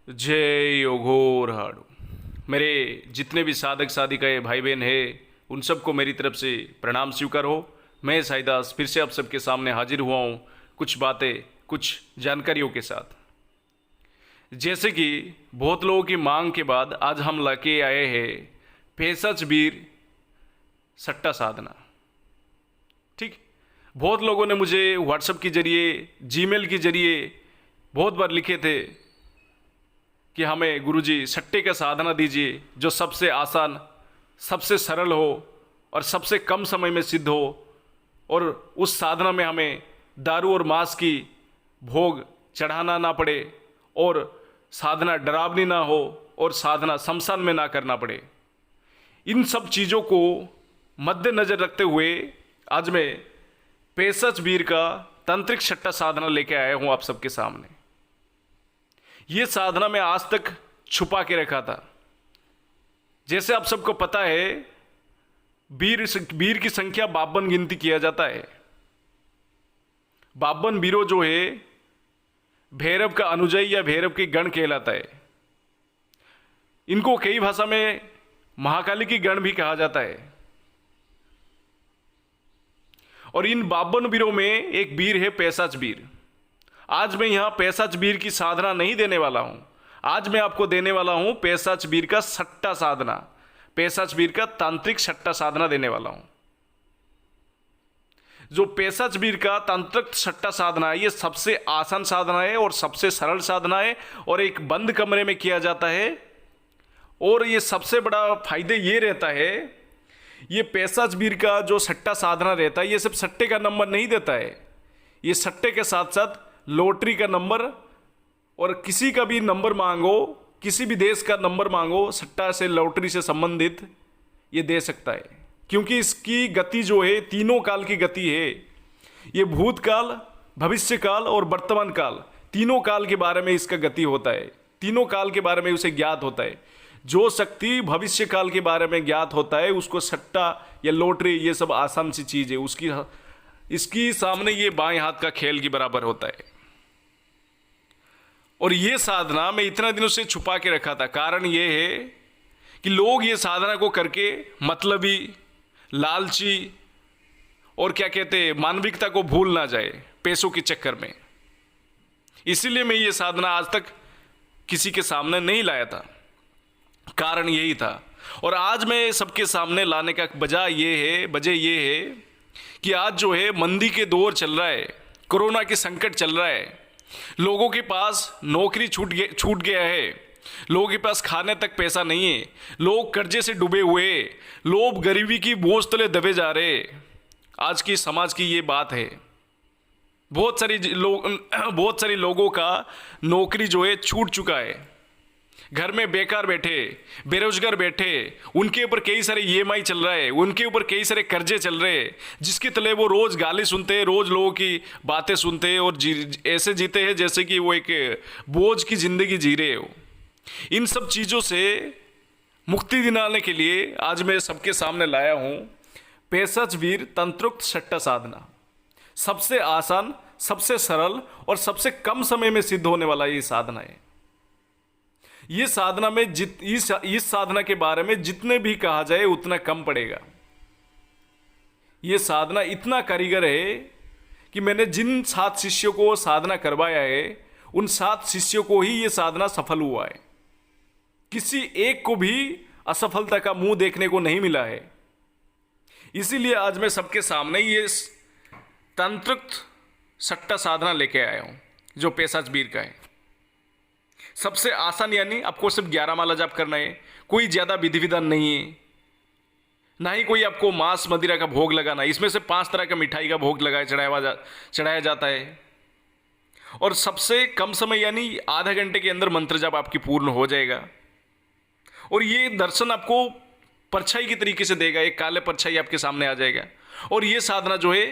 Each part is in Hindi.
जय योगोर हाडू। मेरे जितने भी साधक साधिकाएं भाई बहन हैं उन सबको मेरी तरफ से प्रणाम स्वीकार हो। मैं साईदास फिर से आप सबके सामने हाजिर हुआ हूँ कुछ बातें कुछ जानकारियों के साथ। जैसे कि बहुत लोगों की मांग के बाद आज हम लाके आए हैं भेषज बीर सट्टा साधना। ठीक, बहुत लोगों ने मुझे व्हाट्सएप के जरिए जीमेल के जरिए बहुत बार लिखे थे कि हमें गुरुजी सट्टे का साधना दीजिए जो सबसे आसान, सबसे सरल हो और सबसे कम समय में सिद्ध हो, और उस साधना में हमें दारू और मांस की भोग चढ़ाना ना पड़े, और साधना डरावनी ना हो, और साधना शमशान में ना करना पड़े। इन सब चीज़ों को मद्देनज़र रखते हुए आज मैं भेषज बीर का तांत्रिक सट्टा साधना लेके आया हूँ आप सबके सामने। ये साधना मैं आज तक छुपा के रखा था। जैसे आप सबको पता है बीर की संख्या 52 गिनती किया जाता है। 52 बीरों जो है भैरव का अनुजय या भैरव के गण कहलाता है। इनको कई भाषा में महाकाली की गण भी कहा जाता है। और इन 52 बीरों में एक बीर है भेषज बीर। आज मैं यहां भेषज बीर की साधना नहीं देने वाला हूं। आज मैं आपको देने वाला हूं भेषज बीर का सट्टा साधना, भेषज बीर का तांत्रिक सट्टा साधना देने वाला हूं। जो भेषज बीर का तांत्रिक सट्टा साधना है ये सबसे आसान साधना है और सबसे सरल साधना है, और एक बंद कमरे में किया जाता है। और ये सबसे बड़ा फायदे ये रहता है, ये भेषज बीर का जो सट्टा साधना रहता है ये सिर्फ सट्टे का नंबर नहीं देता है, ये सट्टे के साथ साथ लॉटरी का नंबर और किसी का भी नंबर मांगो, किसी भी देश का नंबर मांगो, सट्टा से लॉटरी से संबंधित ये दे सकता है। क्योंकि इसकी गति जो है तीनों काल की गति है। ये भूतकाल, भविष्यकाल और वर्तमान काल, तीनों काल के बारे में इसका गति होता है। तीनों काल के बारे में उसे ज्ञात होता है। जो शक्ति भविष्य काल के बारे में ज्ञात होता है उसको सट्टा या लॉटरी ये सब आसान सी चीज़ है, उसकी इसकी सामने ये बाएं हाथ का खेल के बराबर होता है। और ये साधना मैं इतना दिनों से छुपा के रखा था। कारण ये है कि लोग ये साधना को करके मतलबी, लालची और क्या कहते हैं मानविकता को भूल ना जाए पैसों के चक्कर में। इसीलिए मैं ये साधना आज तक किसी के सामने नहीं लाया था। कारण यही था। और आज मैं सबके सामने लाने का वजह ये है कि आज जो है मंदी के दौर चल रहा है, कोरोना के संकट चल रहा है, लोगों के पास नौकरी छूट गया है, लोगों के पास खाने तक पैसा नहीं है, लोग कर्जे से डूबे हुए, लोग गरीबी की बोझ तले दबे जा रहे। आज की समाज की ये बात है। बहुत सारी लोगों का नौकरी जो है छूट चुका है, घर में बेकार बैठे, बेरोजगार बैठे, उनके ऊपर कई सारे ईएमआई चल रहा है, उनके ऊपर कई सारे कर्जे चल रहे हैं, जिसके तले वो रोज गाली सुनते हैं, रोज लोगों की बातें सुनते हैं और ऐसे जीते हैं जैसे कि वो एक बोझ की जिंदगी जी रहे हो। इन सब चीज़ों से मुक्ति दिलाने के लिए आज मैं सबके सामने लाया हूँ भेषज बीर तंत्रोक्त सट्टा साधना। सबसे आसान, सबसे सरल और सबसे कम समय में सिद्ध होने वाला ये साधना है। ये साधना में इस साधना के बारे में जितने भी कहा जाए उतना कम पड़ेगा। ये साधना इतना कारीगर है कि मैंने जिन 7 शिष्यों को साधना करवाया है उन 7 शिष्यों को ही ये साधना सफल हुआ है। किसी एक को भी असफलता का मुंह देखने को नहीं मिला है। इसीलिए आज मैं सबके सामने ये तांत्रिक सट्टा साधना लेके आया हूं जो भेषज बीर का है। सबसे आसान, यानी आपको सिर्फ 11 माला जाप करना है, कोई ज़्यादा विधि विधान नहीं है, ना ही कोई आपको मांस मदिरा का भोग लगाना है। इसमें से 5 तरह का मिठाई का भोग चढ़ाया जाता है। और सबसे कम समय यानी आधा घंटे के अंदर मंत्र जाप आपकी पूर्ण हो जाएगा। और ये दर्शन आपको परछाई की तरीके से देगा, एक काले परछाई आपके सामने आ जाएगा। और ये साधना जो है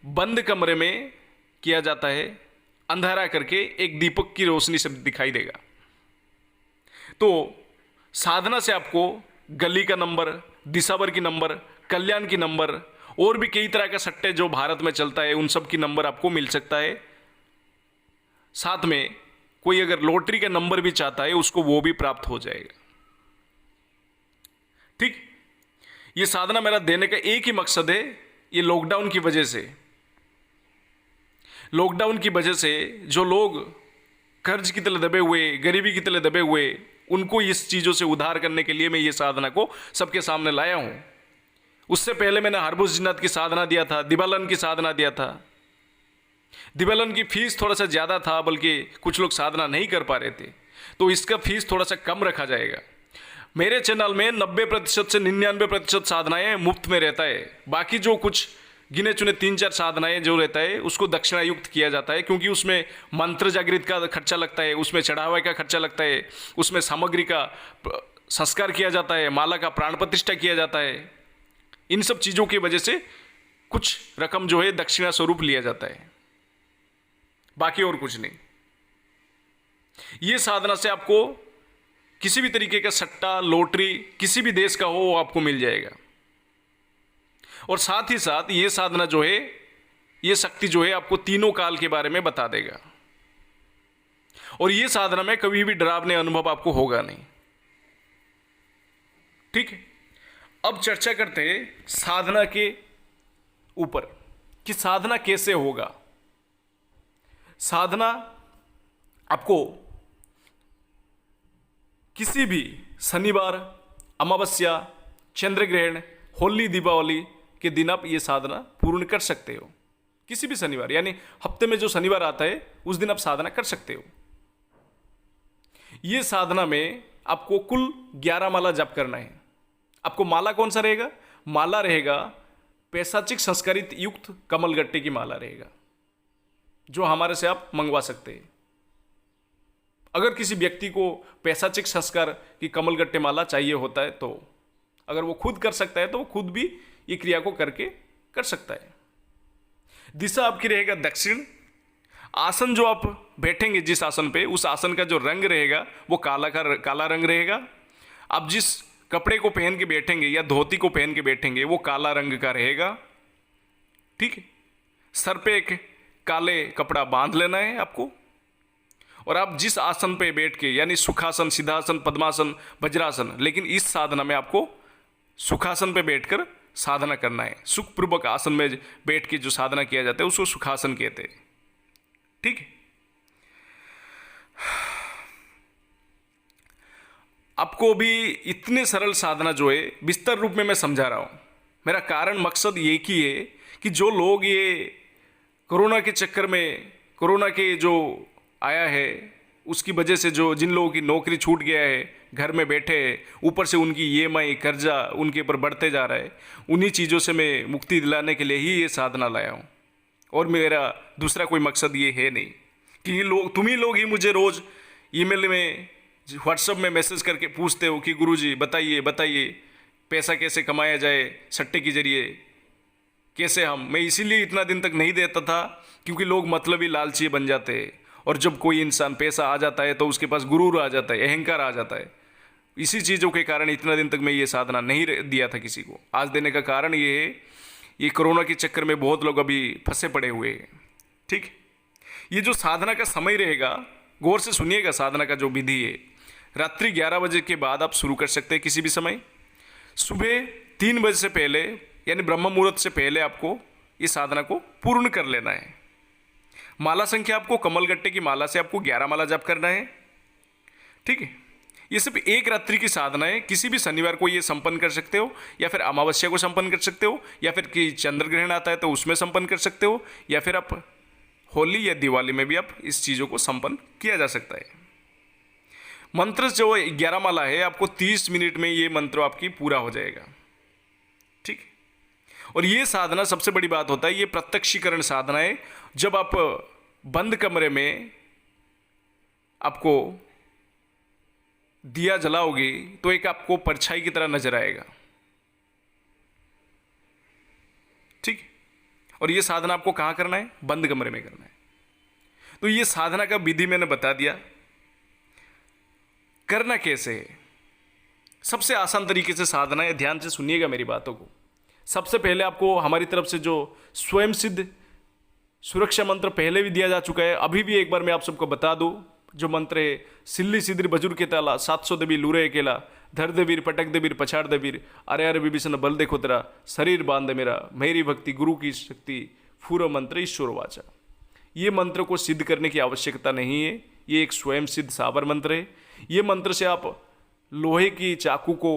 बंद कमरे में किया जाता है, अंधारा करके एक दीपक की रोशनी से दिखाई देगा। तो साधना से आपको गली का नंबर, दिशावर की नंबर, कल्याण की नंबर और भी कई तरह के सट्टे जो भारत में चलता है उन सब की नंबर आपको मिल सकता है। साथ में कोई अगर लॉटरी का नंबर भी चाहता है उसको वो भी प्राप्त हो जाएगा। ठीक, ये साधना मेरा देने का एक ही मकसद है, ये लॉकडाउन की वजह से जो लोग कर्ज की तरह दबे हुए, गरीबी की तरह दबे हुए, उनको इस चीज़ों से उद्धार करने के लिए मैं ये साधना को सबके सामने लाया हूँ। उससे पहले मैंने हरभुजनाथ की साधना दिया था, दिवालन की साधना दिया था। दिवालन की फीस थोड़ा सा ज़्यादा था, बल्कि कुछ लोग साधना नहीं कर पा रहे थे, तो इसका फीस थोड़ा सा कम रखा जाएगा। मेरे चैनल में 90% से 99% साधनाएँ मुफ्त में रहता है। बाकी जो कुछ गिने चुने 3-4 साधनाएं जो रहता है उसको दक्षिणायुक्त किया जाता है, क्योंकि उसमें मंत्र जागृत का खर्चा लगता है, उसमें चढ़ावा का खर्चा लगता है, उसमें सामग्री का संस्कार किया जाता है, माला का प्राण प्रतिष्ठा किया जाता है। इन सब चीज़ों की वजह से कुछ रकम जो है दक्षिणा स्वरूप लिया जाता है, बाकी और कुछ नहीं। ये साधना से आपको किसी भी तरीके का सट्टा, लॉटरी, किसी भी देश का हो, वो आपको मिल जाएगा। और साथ ही साथ ये साधना जो है, ये शक्ति जो है आपको तीनों काल के बारे में बता देगा। और ये साधना में कभी भी डरावने अनुभव आपको होगा नहीं। ठीक है, अब चर्चा करते हैं साधना के ऊपर कि साधना कैसे होगा। साधना आपको किसी भी शनिवार, अमावस्या, चंद्र ग्रहण, होली, दीपावली के दिन आप ये साधना पूर्ण कर सकते हो। किसी भी शनिवार, यानी हफ्ते में जो शनिवार आता है उस दिन आप साधना कर सकते हो। ये साधना में आपको कुल 11 माला जप करना है। आपको माला कौन सा रहेगा? माला रहेगा पैशाचिक संस्कारित युक्त कमलगट्टे की माला रहेगा, जो हमारे से आप मंगवा सकते हैं। अगर किसी व्यक्ति को पैशाचिक संस्कार की कमलगट्टे माला चाहिए होता है, तो अगर वो खुद कर सकता है तो वो खुद भी ये क्रिया को करके कर सकता है। दिशा आपकी रहेगा दक्षिण। आसन जो आप बैठेंगे जिस आसन पे, उस आसन का जो रंग रहेगा वो काला रंग रहेगा। आप जिस कपड़े को पहन के बैठेंगे या धोती को पहन के बैठेंगे वो काला रंग का रहेगा। ठीक है, सर पे एक काले कपड़ा बांध लेना है आपको। और आप जिस आसन पे बैठ के, यानी सुखासन, सिद्धासन, पद्मासन, वज्रासन, लेकिन इस साधना में आपको सुखासन पे बैठकर साधना करना है। सुखपूर्वक आसन में बैठ के जो साधना किया जाता है उसको सुखासन कहते हैं। ठीक है, आपको भी इतने सरल साधना जो है विस्तार रूप में मैं समझा रहा हूं। मेरा कारण मकसद एक ही है कि जो लोग ये कोरोना के चक्कर में, कोरोना के जो आया है उसकी वजह से जो जिन लोगों की नौकरी छूट गया है, घर में बैठे हैं, ऊपर से उनकी EMI कर्जा उनके ऊपर बढ़ते जा रहा है, उन्हीं चीज़ों से मैं मुक्ति दिलाने के लिए ही ये साधना लाया हूँ। और मेरा दूसरा कोई मकसद ये है नहीं कि ये लोग, तुम ही लोग ही मुझे रोज़ ईमेल में, व्हाट्सएप में मैसेज करके पूछते हो कि गुरुजी बताइए बताइए पैसा कैसे कमाया जाए सट्टे के जरिए, कैसे मैं इसीलिए इतना दिन तक नहीं देता था क्योंकि लोग मतलबी लालची बन जाते हैं। और जब कोई इंसान पैसा आ जाता है तो उसके पास गुरूर आ जाता है, अहंकार आ जाता है। इसी चीज़ों के कारण इतना दिन तक मैं ये साधना नहीं दिया था किसी को। आज देने का कारण ये है, ये कोरोना के चक्कर में बहुत लोग अभी फंसे पड़े हुए हैं। ठीक, ये जो साधना का समय रहेगा, गौर से सुनिएगा। साधना का जो विधि है, रात्रि 11 बजे के बाद आप शुरू कर सकते हैं किसी भी समय। सुबह 3 बजे से पहले, यानी ब्रह्म मुहूर्त से पहले आपको इस साधना को पूर्ण कर लेना है। माला संख्या आपको कमलगट्टे की माला से आपको 11 माला जप करना है। ठीक है, ये सिर्फ एक रात्रि की साधना है। किसी भी शनिवार को ये संपन्न कर सकते हो, या फिर अमावस्या को संपन्न कर सकते हो, या फिर कि चंद्र ग्रहण आता है तो उसमें संपन्न कर सकते हो, या फिर आप होली या दिवाली में भी आप इस चीज़ों को संपन्न किया जा सकता है। मंत्र जो 11 माला है, आपको 30 मिनट में ये मंत्र आपकी पूरा हो जाएगा। ठीक, और ये साधना सबसे बड़ी बात होता है, ये प्रत्यक्षीकरण साधना है। जब आप बंद कमरे में आपको दिया जलाओगे तो एक आपको परछाई की तरह नजर आएगा। ठीक, और ये साधना आपको कहाँ करना है? बंद कमरे में करना है। तो ये साधना का विधि मैंने बता दिया। करना कैसे है? सबसे आसान तरीके से साधना है, ध्यान से सुनिएगा मेरी बातों को। सबसे पहले आपको हमारी तरफ से जो स्वयं सिद्ध सुरक्षा मंत्र पहले भी दिया जा चुका है, अभी भी एक बार मैं आप सबको बता दूं। जो मंत्र है, सिल्ली सिद्री बजुर के ताला 700 देवी लूरे अकेला, धर दे वीर पटक दे वीर पछाड़ दे वीर, अरे अरे विभीषण बल देखो तेरा, शरीर बांध दे मेरा, मेरी भक्ति गुरु की शक्ति, फूर मंत्र ईश्वर वाचा। ये मंत्र को सिद्ध करने की आवश्यकता नहीं है, ये एक स्वयं सिद्ध साबर मंत्र है। ये मंत्र से आप लोहे की चाकू को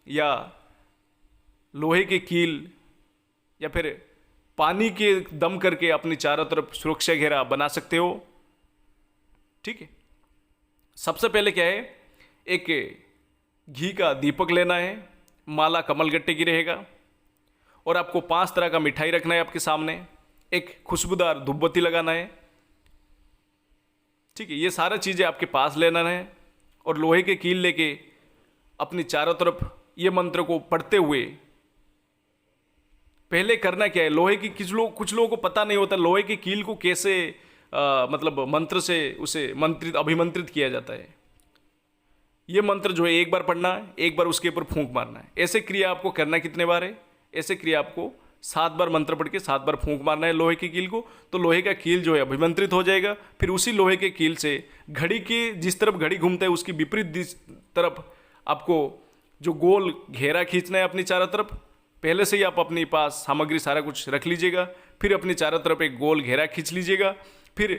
या लोहे के कील या फिर पानी के दम करके अपनी चारों तरफ सुरक्षा घेरा बना सकते हो। ठीक है, सबसे पहले क्या है, एक घी का दीपक लेना है, माला कमलगट्टे की रहेगा, और आपको 5 तरह का मिठाई रखना है आपके सामने, एक खुशबूदार धूपबत्ती लगाना है। ठीक है, ये सारा चीज़ें आपके पास लेना है, और लोहे के कील लेके अपनी चारों तरफ ये मंत्र को पढ़ते हुए पहले करना क्या है, लोहे की कुछ लोगों को पता नहीं होता लोहे की कील को कैसे मतलब मंत्र से उसे अभिमंत्रित किया जाता है। ये मंत्र जो है एक बार पढ़ना है, एक बार उसके ऊपर फूंक मारना है। ऐसे क्रिया आपको करना कितने बार है, ऐसे क्रिया आपको 7 बार मंत्र पढ़ के 7 बार फूंक मारना है लोहे की कील को, तो लोहे का कील जो है अभिमंत्रित हो जाएगा। फिर उसी लोहे के कील से घड़ी के जिस तरफ घड़ी घूमता है उसकी विपरीत तरफ आपको जो गोल घेरा खींचना है अपनी चारों तरफ। पहले से ही आप अपने पास सामग्री सारा कुछ रख लीजिएगा, फिर अपनी चारों तरफ एक गोल घेरा खींच लीजिएगा, फिर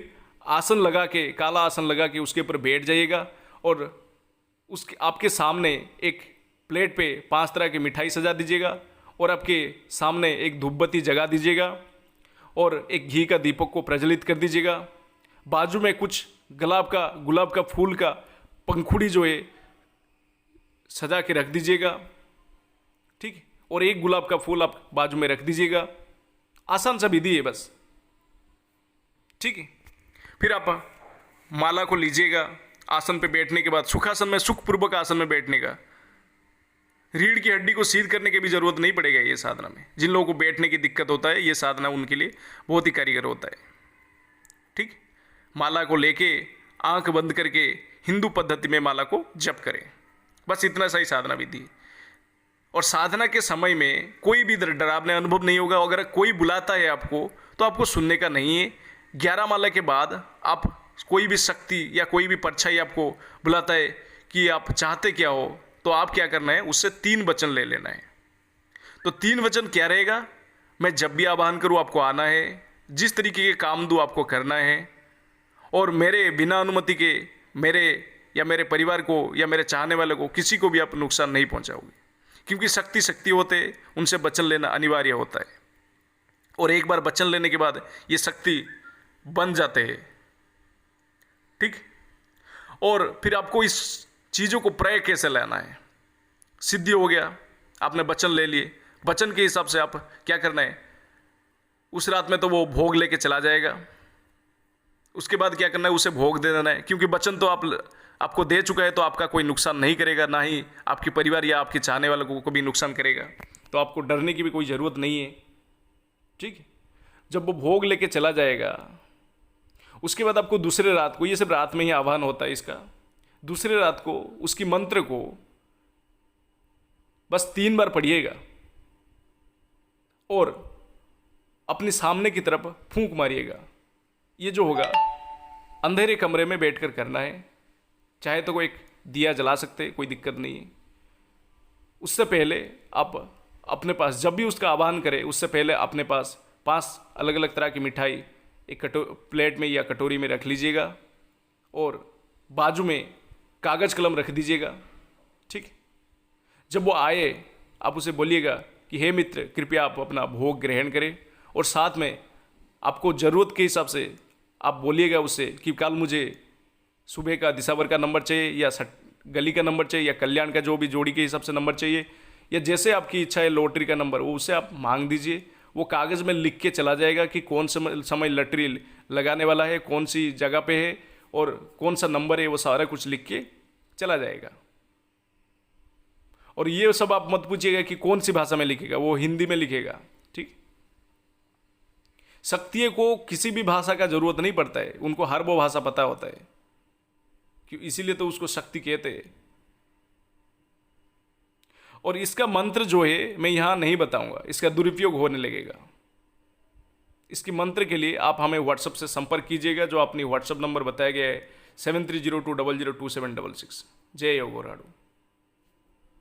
आसन लगा के, काला आसन लगा के उसके ऊपर बैठ जाइएगा, और उसके आपके सामने एक प्लेट पे 5 तरह की मिठाई सजा दीजिएगा, और आपके सामने एक धूपबत्ती जगा दीजिएगा, और एक घी का दीपक को प्रज्वलित कर दीजिएगा। बाजू में कुछ गुलाब का फूल का पंखुड़ी जो है सजा के रख दीजिएगा। ठीक, और एक गुलाब का फूल आप बाजू में रख दीजिएगा। आसान सा विधि है बस। ठीक है, फिर आप माला को लीजिएगा, आसन पे बैठने के बाद सुखासन में, सुखपूर्वक आसन में बैठने का, रीढ़ की हड्डी को सीध करने की भी जरूरत नहीं पड़ेगा। ये साधना में जिन लोगों को बैठने की दिक्कत होता है, ये साधना उनके लिए बहुत ही कारीगर होता है। ठीक, माला को लेके आंख बंद करके हिंदू पद्धति में माला को जप करें, बस इतना सही साधना विधि है। और साधना के समय में कोई भी डरावना अनुभव नहीं होगा। अगर कोई बुलाता है आपको तो आपको सुनने का नहीं है। 11 माला के बाद आप कोई भी शक्ति या कोई भी परछाई आपको बुलाता है कि आप चाहते क्या हो, तो आप क्या करना है, उससे 3 वचन ले लेना है। तो 3 वचन क्या रहेगा, मैं जब भी आवाहन करूँ आपको आना है, जिस तरीके के काम दूँ आपको करना है, और मेरे बिना अनुमति के मेरे या मेरे परिवार को या मेरे चाहने वाले को किसी को भी आप नुकसान नहीं पहुँचाओगे, क्योंकि शक्ति होते उनसे वचन लेना अनिवार्य होता है। और एक बार वचन लेने के बाद ये शक्ति बन जाते हैं। ठीक, और फिर आपको इस चीज़ों को प्रयोग कैसे लेना है। सिद्धि हो गया, आपने वचन ले लिए, वचन के हिसाब से आप क्या करना है, उस रात में तो वो भोग लेके चला जाएगा। उसके बाद क्या करना है, उसे भोग दे देना है, क्योंकि वचन तो आपको दे चुका है, तो आपका कोई नुकसान नहीं करेगा, ना ही आपके परिवार या आपके चाहने वालों को भी नुकसान करेगा। तो आपको डरने की भी कोई ज़रूरत नहीं है। ठीक है, जब वो भोग लेके चला जाएगा, उसके बाद आपको दूसरे रात को, ये सब रात में ही आह्वान होता है इसका, दूसरे रात को उसकी मंत्र को बस 3 बार पढ़िएगा, और अपने सामने की तरफ फूंक मारिएगा। ये जो होगा अंधेरे कमरे में बैठकर करना है, चाहे तो कोई एक दिया जला सकते, कोई दिक्कत नहीं है। उससे पहले आप अपने पास जब भी उसका आह्वान करें, उससे पहले अपने पास 5 अलग अलग तरह की मिठाई एक प्लेट में या कटोरी में रख लीजिएगा, और बाजू में कागज़ कलम रख दीजिएगा। ठीक, जब वो आए आप उसे बोलिएगा कि हे मित्र, कृपया आप अपना भोग ग्रहण करें, और साथ में आपको ज़रूरत के हिसाब से आप बोलिएगा उससे कि कल मुझे सुबह का दिसावर का नंबर चाहिए, या गली का नंबर चाहिए, या कल्याण का जो भी जोड़ी के हिसाब से नंबर चाहिए, या जैसे आपकी इच्छा है लॉटरी का नंबर, वो उससे आप मांग दीजिए। वो कागज़ में लिख के चला जाएगा कि कौन समय लॉटरी लगाने वाला है, कौन सी जगह पे है, और कौन सा नंबर है, वो सारा कुछ लिख के चला जाएगा। और ये सब आप मत पूछिएगा कि कौन सी भाषा में लिखेगा, वो हिंदी में लिखेगा। ठीक, शक्तियों को किसी भी भाषा का जरूरत नहीं पड़ता है, उनको हर वो भाषा पता होता है, कि इसीलिए तो उसको शक्ति कहते हैं। और इसका मंत्र जो है मैं यहाँ नहीं बताऊंगा, इसका दुरुपयोग होने लगेगा। इसके मंत्र के लिए आप हमें व्हाट्सएप से संपर्क कीजिएगा, जो अपनी व्हाट्सएप नंबर बताया गया है 7302002766। जय योगोराडू।